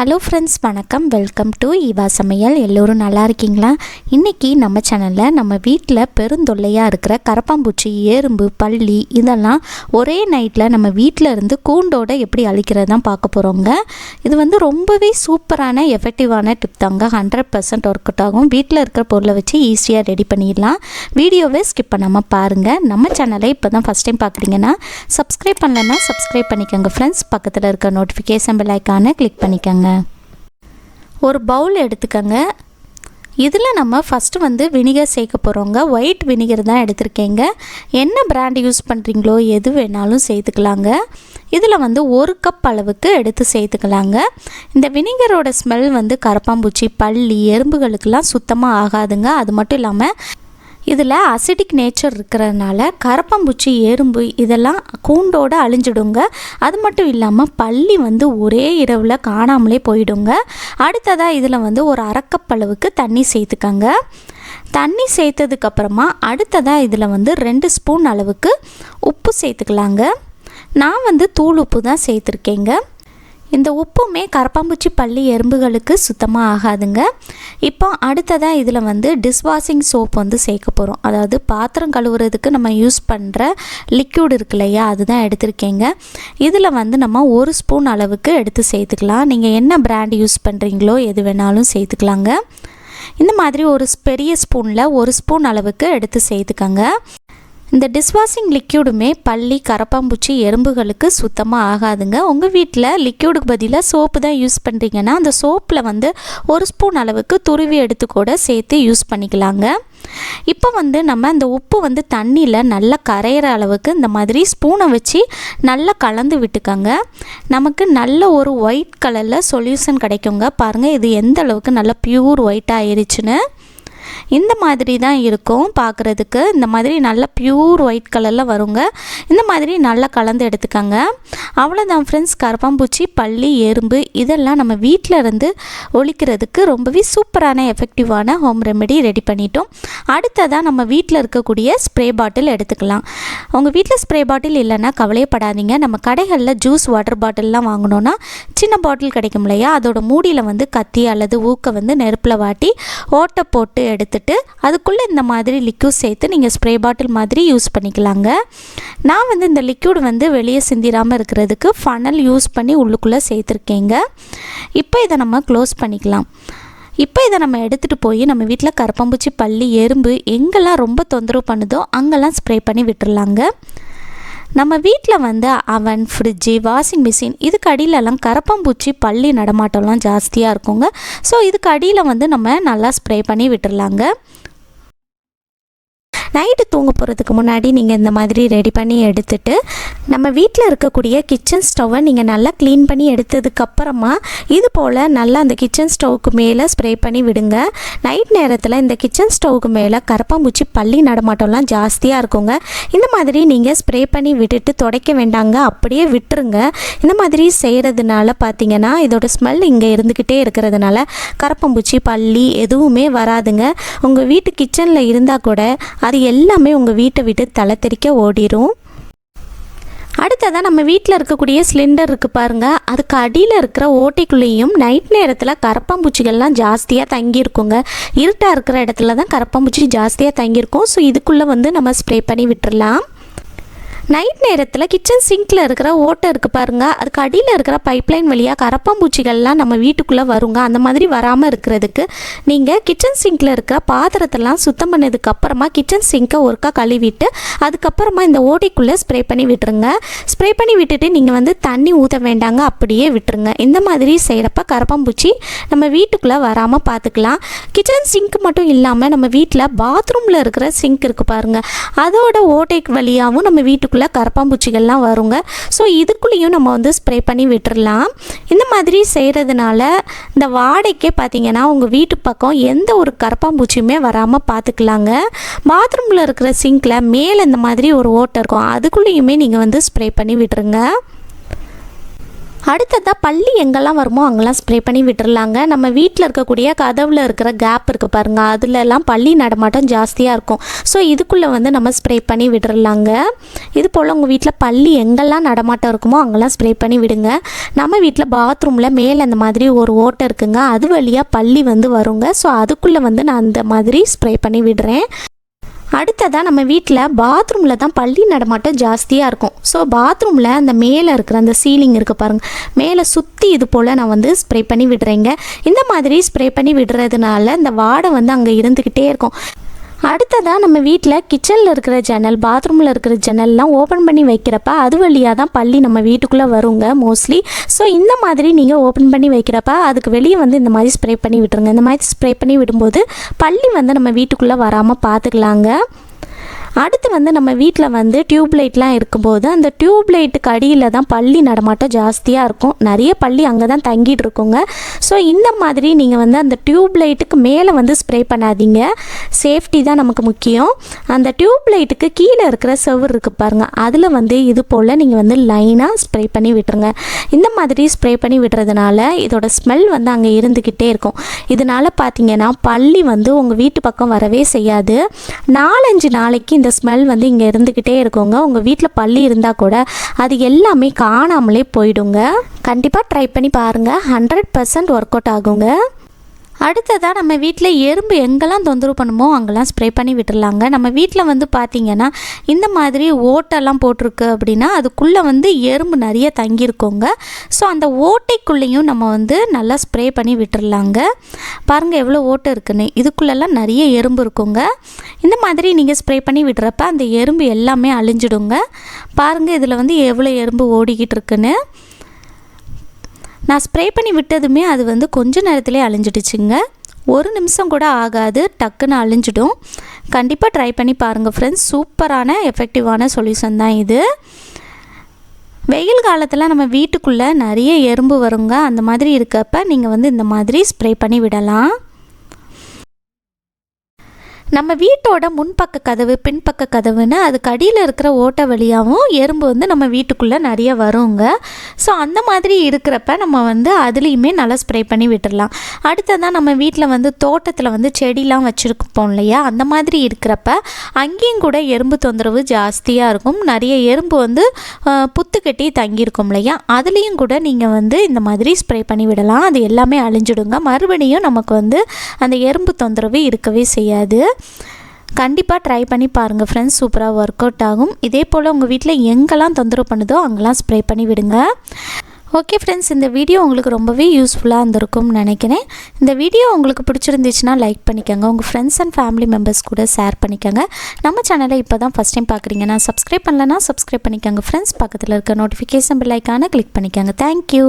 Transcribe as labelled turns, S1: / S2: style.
S1: Hello friends, வணக்கம். Welcome to Eva சமையல். எல்லோரும் நல்லா இருக்கீங்களா? இன்றைக்கி நம்ம சேனலில் நம்ம வீட்டில் பெருந்தொல்லையாக இருக்கிற கரப்பாம்பூச்சி, எறும்பு, பல்லி இதெல்லாம் ஒரே நைட்டில் நம்ம வீட்டில் இருந்து கூண்டோட எப்படி அழிக்கிறது தான் பார்க்க போகிறோங்க. இது ரொம்பவே சூப்பரான எஃபெக்டிவான டிப் தாங்க. 100% ஒர்க் அவுட் ஆகும். வீட்டில் இருக்கிற பொருளை வச்சு ஈஸியாக ரெடி பண்ணிடலாம். வீடியோவே ஸ்கிப் பண்ணாமல் பாருங்கள். நம்ம சேனலை இப்போ தான் ஃபஸ்ட் டைம் பார்க்குறீங்கன்னா சப்ஸ்கிரைப் பண்ணலைன்னா சப்ஸ்கிரைப் பண்ணிக்கோங்க ஃப்ரெண்ட்ஸ். பக்கத்தில் இருக்க நோட்டிஃபிகேஷன் பெல் ஐக்கானை கிளிக் பண்ணிக்கோங்க. ஒரு பவுல் எடுத்துக்கங்க. இதில் நம்ம ஃபஸ்ட்டு வினிகர் சேர்க்க போகிறோங்க. ஒயிட் வினிகர் தான் எடுத்திருக்கேங்க. என்ன பிராண்ட் யூஸ் பண்ணுறீங்களோ எது வேணாலும் சேர்த்துக்கலாங்க. இதில் 1 கப் அளவுக்கு எடுத்து சேர்த்துக்கலாங்க. இந்த வினிகரோட ஸ்மெல் கரப்பாம்பூச்சி, பல்லி, எறும்புகளுக்கெல்லாம் சுத்தமாக ஆகாதுங்க. அது மட்டும் இல்லாமல் இதில் அசிடிக் நேச்சர் இருக்கிறதுனால கரப்பாம்பூச்சி, எறும்பு இதெல்லாம் கூண்டோடு அழிஞ்சிடுங்க. அது மட்டும் இல்லாமல் பல்லி ஒரே இரவில் காணாமலே போயிடுங்க. அடுத்ததாக இதில் ஒரு 1/2 கப் அளவுக்கு தண்ணி சேர்த்துக்கங்க. தண்ணி சேர்த்ததுக்கப்புறமா அடுத்ததாக இதில் 2 ஸ்பூன் அளவுக்கு உப்பு சேர்த்துக்கலாங்க. நான் தூள் உப்பு தான் சேர்த்துருக்கேங்க. இந்த உப்புமே கரப்பாம்பூச்சி, பல்லி, எறும்புகளுக்கு சுத்தமாக ஆகாதுங்க. இப்போ அடுத்ததாக இதில் டிஷ்வாஷிங் சோப் சேர்க்க போகிறோம். அதாவது பாத்திரம் கழுவுறதுக்கு நம்ம யூஸ் பண்ணுற லிக்யூட் இருக்கு இல்லையா, அதுதான் எடுத்திருக்கேங்க. இதில் நம்ம 1 ஸ்பூன் அளவுக்கு எடுத்து சேர்த்துக்கலாம். நீங்கள் என்ன பிராண்ட் யூஸ் பண்ணுறீங்களோ எது வேணாலும் சேர்த்துக்கலாங்க. இந்த மாதிரி ஒரு பெரிய ஸ்பூனில் 1 ஸ்பூன் அளவுக்கு எடுத்து சேர்த்துக்கங்க. இந்த டிஷ்வாஷிங் லிக்யூடுமே பல்லி, கரப்பாம்பூச்சி, எறும்புகளுக்கு சுத்தமாக ஆகாதுங்க. உங்கள் வீட்டில் லிக்யூடுக்கு பதிலாக சோப்பு தான் யூஸ் பண்ணுறீங்கன்னா அந்த சோப்பில் 1 ஸ்பூன் அளவுக்கு துருவி எடுத்து கூட சேர்த்து யூஸ் பண்ணிக்கலாங்க. இப்போ நம்ம அந்த உப்பு தண்ணியில் நல்லா கரையிற அளவுக்கு இந்த மாதிரி ஸ்பூனை வச்சு நல்லா கலந்து விட்டுக்கோங்க. நமக்கு நல்ல ஒரு ஒயிட் கலரில் சொல்யூஷன் கிடைக்குங்க. பாருங்கள், இது எந்த அளவுக்கு நல்லா பியூர் ஒயிட் ஆயிருச்சுன்னு. இந்த மாதிரி தான் இருக்கும் பார்க்குறதுக்கு. இந்த மாதிரி நல்லா பியூர் ஒயிட் கலரில் வருங்க. இந்த மாதிரி நல்லா கலந்து எடுத்துக்கோங்க. அவ்வளோதான் ஃப்ரெண்ட்ஸ். கரப்பாம்பூச்சி, பல்லி, எறும்பு இதெல்லாம் நம்ம வீட்டில் இருந்து ஒழிக்கிறதுக்கு ரொம்பவே சூப்பரான எஃபெக்டிவான ஹோம் ரெமெடி ரெடி பண்ணிட்டோம். அடுத்ததாக நம்ம வீட்டில் இருக்கக்கூடிய ஸ்ப்ரே பாட்டில் எடுத்துக்கலாம். உங்கள் வீட்டில் ஸ்ப்ரே பாட்டில் இல்லைன்னா கவலையப்படாதீங்க. நம்ம கடைகளில் ஜூஸ் வாட்டர் பாட்டில்லாம் வாங்கினோன்னா சின்ன பாட்டில் கிடைக்கும் இல்லையா, அதோட மூடியில் கத்தி அல்லது ஊக்க நெருப்பில் வாட்டி ஓட்டை போட்டு எடுத்துட்டு அதுக்குள்ளே இந்த மாதிரி லிக்யூட் சேர்த்து நீங்கள் ஸ்ப்ரே பாட்டில் மாதிரி யூஸ் பண்ணிக்கலாங்க. நான் இந்த லிக்யூட் வெளியே சிந்திராமல் இருக்கிறதுக்கு ஃபனல் யூஸ் பண்ணி உள்ளுக்குள்ளே சேர்த்துருக்கேங்க. இப்போ இதை நம்ம க்ளோஸ் பண்ணிக்கலாம். இப்போ இதை நம்ம எடுத்துகிட்டு போய் நம்ம வீட்டில் கரப்பாம்பூச்சி, பல்லி, எறும்பு எங்கெல்லாம் ரொம்ப தொந்தரவு பண்ணுதோ அங்கெல்லாம் ஸ்ப்ரே பண்ணி விட்டுறலாங்க. நம்ம வீட்டில் அவன், ஃப்ரிட்ஜு, வாஷிங் மிஷின் இதுக்கு அடியிலலாம் கரப்பாம்பூச்சி, பல்லி நடமாட்டம்லாம் ஜாஸ்தியாக இருக்குங்க. ஸோ இதுக்கு அடியில் நம்ம நல்லா ஸ்ப்ரே பண்ணி விட்டுறலாங்க. நைட்டு தூங்க போகிறதுக்கு முன்னாடி நீங்கள் இந்த மாதிரி ரெடி பண்ணி எடுத்துகிட்டு நம்ம வீட்டில் இருக்கக்கூடிய கிச்சன் ஸ்டவ்வை நீங்கள் நல்லா க்ளீன் பண்ணி எடுத்ததுக்கப்புறமா இது போல் நல்லா அந்த கிச்சன் ஸ்டவ்வுக்கு மேலே ஸ்ப்ரே பண்ணி விடுங்க. நைட் நேரத்தில் இந்த கிச்சன் ஸ்டவ்வுக்கு மேலே கரப்பாம்பூச்சி, பல்லி நடமாட்டம்லாம் ஜாஸ்தியாக இருக்குங்க. இந்த மாதிரி நீங்கள் ஸ்ப்ரே பண்ணி விட்டுட்டு துடைக்க வேண்டாங்க, அப்படியே விட்டுருங்க. இந்த மாதிரி செய்கிறதுனால பார்த்தீங்கன்னா இதோட ஸ்மெல் இங்கே இருந்துக்கிட்டே இருக்கிறதுனால கரப்பாம்பூச்சி, பல்லி எதுவுமே வராதுங்க. உங்கள் வீட்டு கிச்சனில் இருந்தால் கூட அது எல்லாமே உங்கள் வீட்டை விட்டு தலை தெறிக்க ஓடிடும். அடுத்ததாக நம்ம வீட்டில் இருக்கக்கூடிய சிலிண்டர் இருக்குது பாருங்கள், அதுக்கு அடியில் இருக்கிற ஓட்டைக்குள்ளேயும் நைட் நேரத்தில் கரப்பாம்பூச்சிகள்லாம் ஜாஸ்தியாக தங்கியிருக்குங்க. இருட்டாக இருக்கிற இடத்துல தான் கரப்பாம்பூச்சி ஜாஸ்தியாக தங்கியிருக்கும். ஸோ இதுக்குள்ளே நம்ம ஸ்ப்ரே பண்ணி விட்டுடலாம். நைட் நேரத்தில் கிச்சன் சிங்கில் இருக்கிற ஓட்டை இருக்குது பாருங்கள், அதுக்கு அடியில் இருக்கிற பைப்லைன் வழியாக கரப்பாம்பூச்சிகள்லாம் நம்ம வீட்டுக்குள்ளே வருங்க. அந்த மாதிரி வராமல் இருக்கிறதுக்கு நீங்கள் கிச்சன் சிங்கில் இருக்கிற பாத்திரத்தெல்லாம் சுத்தம் பண்ணதுக்கப்புறமா கிச்சன் சிங்கை ஒருக்கா கழுவிட்டு அதுக்கப்புறமா இந்த ஓட்டைக்குள்ளே ஸ்ப்ரே பண்ணி விட்டுருங்க. ஸ்ப்ரே பண்ணி விட்டுட்டு நீங்கள் தண்ணி ஊற்ற வேண்டாங்க, அப்படியே விட்டுருங்க. இந்த மாதிரி செய்கிறப்ப கரப்பாம்பூச்சி நம்ம வீட்டுக்குள்ளே வராமல் பார்த்துக்கலாம். கிச்சன் சிங்க் மட்டும் இல்லாமல் நம்ம வீட்டில் பாத்ரூமில் இருக்கிற சிங்க் இருக்குது பாருங்கள், அதோட ஓட்டை வழியாகவும் நம்ம வீட்டுக்குள்ளே கரப்பாம்பூச்சிகள்லாம் வருங்க. ஸோ இதுக்குள்ளேயும் நம்ம ஸ்ப்ரே பண்ணி விட்டுடலாம். இந்த மாதிரி செய்கிறதுனால இந்த வாடைக்கே பார்த்தீங்கன்னா உங்கள் வீட்டு பக்கம் எந்த ஒரு கரப்பாம்பூச்சியுமே வராமல் பார்த்துக்கலாங்க. பாத்ரூமில் இருக்கிற சிங்கில் மேலே இந்த மாதிரி ஒரு ஓட்டை இருக்கும், அதுக்குள்ளேயுமே நீங்கள் ஸ்ப்ரே பண்ணி விட்டுருங்க. அடுத்ததாக பள்ளி எங்கெல்லாம் வருமோ அங்கெல்லாம் ஸ்ப்ரே பண்ணி விட்டுறலாங்க. நம்ம வீட்டில் இருக்கக்கூடிய கதவில் இருக்கிற கேப் இருக்குது பாருங்கள், அதுலலாம் பள்ளி நடமாட்டம் ஜாஸ்தியாக இருக்கும். ஸோ இதுக்குள்ளே வந்து நம்ம ஸ்ப்ரே பண்ணி விட்டுறலாங்க. இது போல் உங்கள் வீட்டில் பள்ளி எங்கெல்லாம் நடமாட்டம் இருக்குமோ அங்கெல்லாம் ஸ்ப்ரே பண்ணி விடுங்க. நம்ம வீட்டில் பாத்ரூமில் மேலே அந்த மாதிரி ஒரு ஓட்டை இருக்குங்க, அது வழியாக பள்ளி வந்து வருங்க. ஸோ அதுக்குள்ளே வந்து நான் அந்த மாதிரி ஸ்ப்ரே பண்ணி விடுறேன். அடுத்ததாக நம்ம வீட்டில் பாத்ரூமில் தான் பள்ளி நடமாட்டம் ஜாஸ்தியாக இருக்கும். ஸோ பாத்ரூமில் அந்த மேலே இருக்கிற அந்த சீலிங் இருக்குது பாருங்கள், மேலே சுற்றி இது போல் நான் வந்து ஸ்ப்ரே பண்ணி விடுறேங்க. இந்த மாதிரி ஸ்ப்ரே பண்ணி விடுறதுனால இந்த வாடை வந்து அங்கே இருந்துக்கிட்டே இருக்கும். அடுத்ததாக நம்ம வீட்டில் கிச்சனில் இருக்கிற ஜன்னல், பாத்ரூமில் இருக்கிற ஜன்னல்லாம் ஓப்பன் பண்ணி வைக்கிறப்ப அது வழியாக தான் பள்ளி நம்ம வீட்டுக்குள்ளே வருங்க மோஸ்ட்லி. ஸோ இந்த மாதிரி நீங்கள் ஓப்பன் பண்ணி வைக்கிறப்ப அதுக்கு வெளியே வந்து இந்த மாதிரி ஸ்ப்ரே பண்ணி விட்டுருங்க. இந்த மாதிரி ஸ்ப்ரே பண்ணி விடும்போது பள்ளி வந்து நம்ம வீட்டுக்குள்ளே வராமல் பார்த்துக்கலாங்க. அடுத்து வந்து நம்ம வீட்டில் வந்து டியூப்லைட்லாம் இருக்கும்போது அந்த டியூப்லைட்டுக்கு அடியில் தான் பள்ளி நடமாட்டம் ஜாஸ்தியாக இருக்கும். நிறைய பள்ளி அங்கே தான் தங்கிட்டு இருக்குங்க. ஸோ இந்த மாதிரி நீங்கள் வந்து அந்த டியூப்லைட்டுக்கு மேலே வந்து ஸ்ப்ரே பண்ணாதீங்க. சேஃப்டி தான் நமக்கு முக்கியம். அந்த டியூப்லைட்டுக்கு கீழே இருக்கிற செவுரு இருக்குது பாருங்கள், அதில் வந்து இது போல் நீங்கள் வந்து லைனாக ஸ்ப்ரே பண்ணி விட்டுருங்க. இந்த மாதிரி ஸ்ப்ரே பண்ணி விடுறதுனால இதோட ஸ்மெல் வந்து அங்கே இருந்துக்கிட்டே இருக்கும். இதனால் பார்த்தீங்கன்னா பள்ளி வந்து உங்கள் வீட்டு பக்கம் வரவே செய்யாது. 4-5 நாளைக்கு இந்த ஸ்மெல் வந்து இங்கே இருந்துக்கிட்டே இருக்குங்க. உங்கள் வீட்டில் பள்ளி இருந்தால் கூட அது எல்லாமே காணாமலே போயிடுங்க. கண்டிப்பாக ட்ரை பண்ணி பாருங்கள், 100% ஒர்க் அவுட் ஆகுங்க. அடுத்ததாக நம்ம வீட்டில் எறும்பு எங்கெல்லாம் தொந்தரவு பண்ணுமோ அங்கெல்லாம் ஸ்ப்ரே பண்ணி விட்டுடலாங்க. நம்ம வீட்டில் வந்து பார்த்திங்கன்னா இந்த மாதிரி ஓட்டெல்லாம் போட்டிருக்கு அப்படின்னா அதுக்குள்ளே வந்து எறும்பு நிறைய தங்கியிருக்கோங்க. ஸோ அந்த ஓட்டைக்குள்ளேயும் நம்ம வந்து நல்லா ஸ்ப்ரே பண்ணி விட்டுடலாங்க. பாருங்கள் எவ்வளோ ஓட்டை இருக்குன்னு, இதுக்குள்ளெல்லாம் நிறைய எறும்பு இருக்குங்க. இந்த மாதிரி நீங்கள் ஸ்ப்ரே பண்ணி விடுறப்ப அந்த எறும்பு எல்லாமே அழிஞ்சிடுங்க. பாருங்கள் இதில் வந்து எவ்வளோ எறும்பு ஓடிக்கிட்டு இருக்குன்னு. நான் ஸ்ப்ரே பண்ணி விட்டதுமே அது வந்து கொஞ்ச நேரத்திலே அழிஞ்சிடுச்சுங்க. 1 நிமிஷம் கூட ஆகாது, டக்குன்னு அழிஞ்சிடும். கண்டிப்பாக ட்ரை பண்ணி பாருங்கள் ஃப்ரெண்ட்ஸ். சூப்பரான எஃபெக்டிவான சொல்யூஷன் தான் இது. வெயில் காலத்தில் நம்ம வீட்டுக்குள்ளே நிறைய எறும்பு வருங்க. அந்த மாதிரி இருக்கப்ப நீங்கள் வந்து இந்த மாதிரி ஸ்ப்ரே பண்ணி விடலாம். நம்ம வீட்டோட முன்பக்க கதவு, பின்பக்க கதவுன்னு அதுக்கு அடியில் இருக்கிற ஓட்டை வழியாகவும் எறும்பு வந்து நம்ம வீட்டுக்குள்ளே நிறைய வருங்க. ஸோ அந்த மாதிரி இருக்கிறப்ப நம்ம வந்து அதுலேயுமே நல்லா ஸ்ப்ரே பண்ணி விட்டுடலாம். அடுத்ததான் நம்ம வீட்டில் வந்து தோட்டத்தில் வந்து செடிலாம் வச்சுருப்போம் இல்லையா, அந்த மாதிரி இருக்கிறப்ப அங்கேயும் கூட எறும்பு தொந்தரவு ஜாஸ்தியாக இருக்கும். நிறைய எறும்பு வந்து புத்து கட்டி தங்கியிருக்கும் இல்லையா, அதுலேயும் கூட நீங்கள் வந்து இந்த மாதிரி ஸ்ப்ரே பண்ணி விடலாம். அது எல்லாமே அழிஞ்சிடுங்க. மறுபடியும் நமக்கு வந்து அந்த எறும்பு தொந்தரவு இருக்கவே செய்யாது. கண்டிப்பாக ட்ரை பண்ணி பாருங்கள் ஃப்ரெண்ட்ஸ், சூப்பராக ஒர்க் அவுட் ஆகும். இதே போல் உங்கள் வீட்டில் எங்கெல்லாம் தொந்தரவு பண்ணுதோ அங்கெல்லாம் ஸ்ப்ரே பண்ணி விடுங்க. ஓகே ஃப்ரெண்ட்ஸ், இந்த வீடியோ உங்களுக்கு ரொம்பவே யூஸ்ஃபுல்லாக இருந்திருக்கும்னு நினைக்கிறேன். இந்த வீடியோ உங்களுக்கு பிடிச்சிருந்துச்சுன்னா லைக் பண்ணிக்கோங்க, உங்கள் ஃப்ரெண்ட்ஸ் அண்ட் ஃபேமிலி மெம்பர்ஸ் கூட ஷேர் பண்ணிக்கோங்க. நம்ம சேனலை இப்போ தான் ஃபஸ்ட் டைம் பார்க்குறீங்கன்னா சப்ஸ்கிரைப் பண்ணலன்னா சப்ஸ்கிரைப் பண்ணிக்கோங்க ஃப்ரெண்ட்ஸ். பக்கத்தில் இருக்க நோட்டிஃபிகேஷன் பெல் ஐக்கானை கிளிக் பண்ணிக்கோங்க. தேங்க்யூ.